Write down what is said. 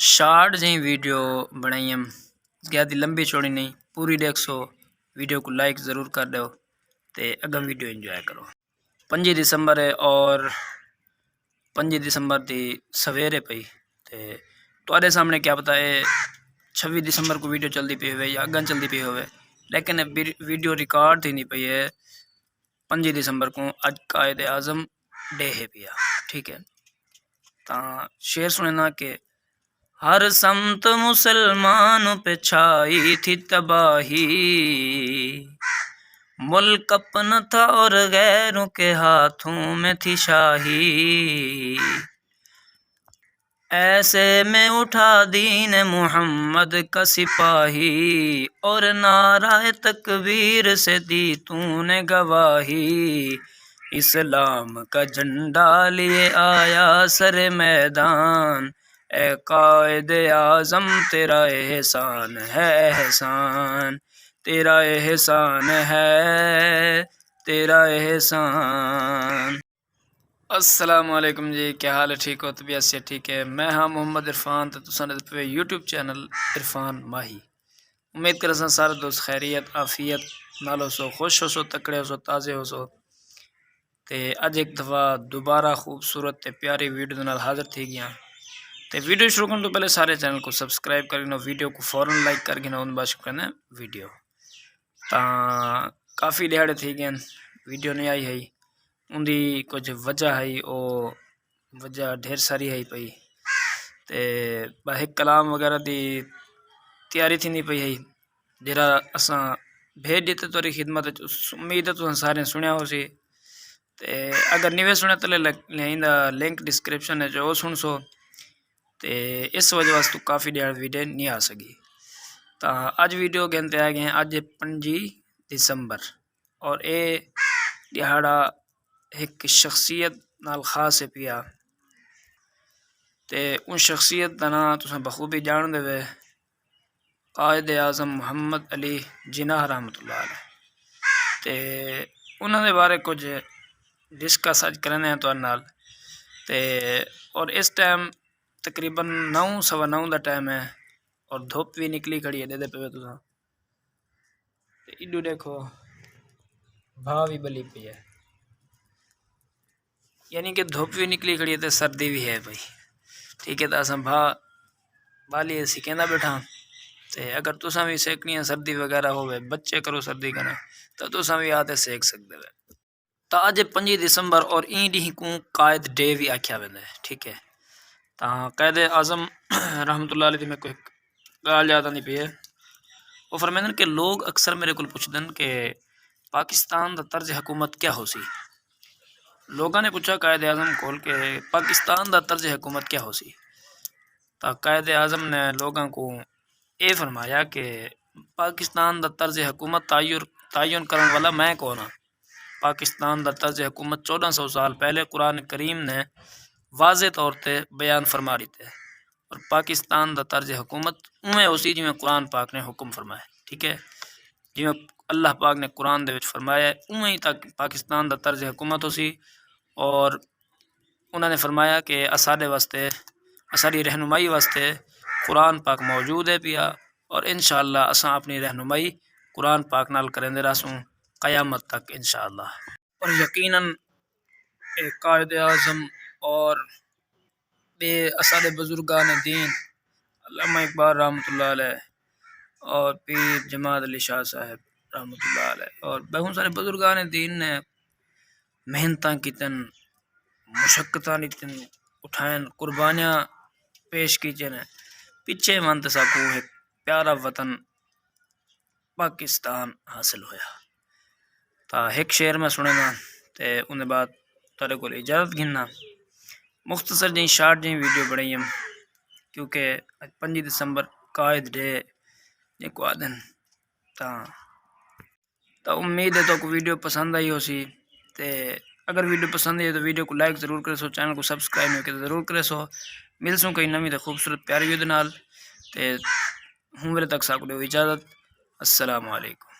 Short जी video बनाई हम, ज़्यादा लंबी चौड़ी नहीं, पूरी देखो। वीडियो को लाइक ज़रूर कर दो तो अगम वीडियो इंजॉय करो। 5 दिसंबर है और 5 दिसंबर की सवेरे पई तो सामने क्या पता है 26 दिसंबर को वीडियो चलती पी हो या अगन चलती पी हो, लेकिन वीडियो रिकॉर्ड थी नहीं पई है 5 दिसंबर को। अज कायदे आज़म डे है पिया, ठीक है। तो शेर सुने ना कि हर समत मुसलमान पे छाई थी तबाही, मुल्क अपना था और गैरों के हाथों में थी शाही। ऐसे में उठा दीन मोहम्मद का सिपाही और नाराए तकबीर से दी तूने गवाही। इस्लाम का झंडा लिए आया सर मैदान, ए कायदे आज़म तेरा एहसान है एहसान, तेरा एहसान है तेरा एहसान। अस्सलामुअलैकुम जी, क्या हाल है? ठीक हो? तबीयत से ठीक है? मैं हाँ मोहम्मद इरफान, तो तुसां पे यूट्यूब चैनल इरफान माही। उम्मीद कर सारे दोस्त खैरियत आफियत नालो सो, खुश हो सो, तकड़े हो सो, ताज़े हो सो। तो अज एक दफ़ा दोबारा खूबसूरत ते प्यारी वीडियो नाल हाजिर थी गया। तो वीडियो शुरू करने तो पहले सारे चैनल को सब्सक्राइब कर गिनो, वीडियो को फ़ौरन लाइक कर गिनो, उन बात करना वीडियो। तो काफ़ी दिहाड़े थी गए वीडियो नहीं आई है, उनकी कुछ वजह है, वो वजह ढेर सारी है पई। तो एक कलाम वगैरह की तैयारी थी नहीं पई है, जरा असा भेज दिते तुरी खिदमत। उम्मीद है तुम सारे सुनिया हो सी। ते अगर नहीं सुने तो लिंक डिस्क्रिप्शन है जो वो सुन सो। तो इस वजह वास्तु काफ़ी दिहाड़ वीडियो नहीं आ सकी। तो अज वीडियो कहते आ गए अज 5 दिसंबर और ये दिहाड़ा एक शख्सियत नाल खास है पिया। तो उन शख्सियत का नाम तुम बखूबी जान दे, कायदे आज़म मुहम्मद अली जिन्नाह रहमतुल्लाह अलैह। तो उन्होंने बारे कुछ डिस्कस अज करने तो नाल। ते और इस टाइम तकरीबन 9:15 का टाइम है और धुप भी निकली खड़ी है, दे पे तुसा इडू देखो भाव भी बली पी है, यानी कि धुप भी निकली खड़ी है तो सर्दी भी है भाई, ठीक है। तो असा भा बाली असी कहना बैठा। तो अगर तुसा भी सेकनी है सर्दी वगैरह हो बच्चे करो सर्दी करें तो तुसा भी आते सेक सकते हो। तो अज 5 दिसंबर और ई डी को कायद डे भी आख्या वेंदा है, ठीक है। तो कायदे आज़म रहमतुल्लाह अलैह में कोई गाल याद नहीं पी है। वो फरमाते कि लोग अक्सर मेरे को पूछते कि पाकिस्तान का तर्ज हुकूमत क्या हो सी। लोगों ने पूछा कायदे आज़म को कि पाकिस्तान का तर्ज हुकूमत क्या हो सी। तो कायदे आज़म ने लोगों को ये फरमाया कि पाकिस्तान का तर्ज हुकूमत तयन करने वाला मैं कौन हाँ। पाकिस्तान का तर्ज हुकूमत 1400 साल पहले कुरान करीम ने वाज़े तौर पर बयान फरमा दी थे, और पाकिस्तान का तर्ज हुकूमत उमें उसी जिमें कुरान पाक ने हुक्म फरमाया, ठीक है। जिमें अल्लाह पाक ने कुरान दे विच फरमाया उमें ही तक पाकिस्तान का तर्ज हुकूमत उसी। और उन्होंने फरमाया कि असाडे वास्ते असाडी रहनुमाई वास्ते कुरान पाक मौजूद है पिया, और इंशाअल्लाह असा अपनी रहनुमाई कुरान पाक नाल करेंदे रहसूँ क़यामत तक इंशाअल्लाह। और यकीनन कायदे आज़म और बे असाडे बुजुर्गान दीन अल्लामा इकबाल रहमतुल्लाह अलैह और पीर जमात अली शाह साहब रहमतुल्लाह अलैह और बहुत सारे बुजुर्गान दीन ने मेहनत कीतन, मुशक्क़त नीतन उठायन, कुर्बानियाँ पेश कीचन, पिछे मंत साकू एक प्यारा वतन पाकिस्तान हासिल होया। तो एक शेर में सुनेगा तो उन्हें बाद तेरे को इजाज़त गिनना। मुख्तसर जी शार्ट जी वीडियो बनाई हम, क्योंकि 5 दिसंबर कायद डे को आदन। तो उम्मीद है तो वीडियो पसंद आई हो सी। तो अगर वीडियो पसंद आई तो वीडियो को लाइक ज़रूर करे सो, चैनल को सब्सक्राइब नहीं किया ज़रूर करे सो। मिलसूँ कई नवी तो खूबसूरत प्यारी वीडियो नाल। तो हूँ मेरे तक साकू इजाज़त। अस्सलाम वालेकुम।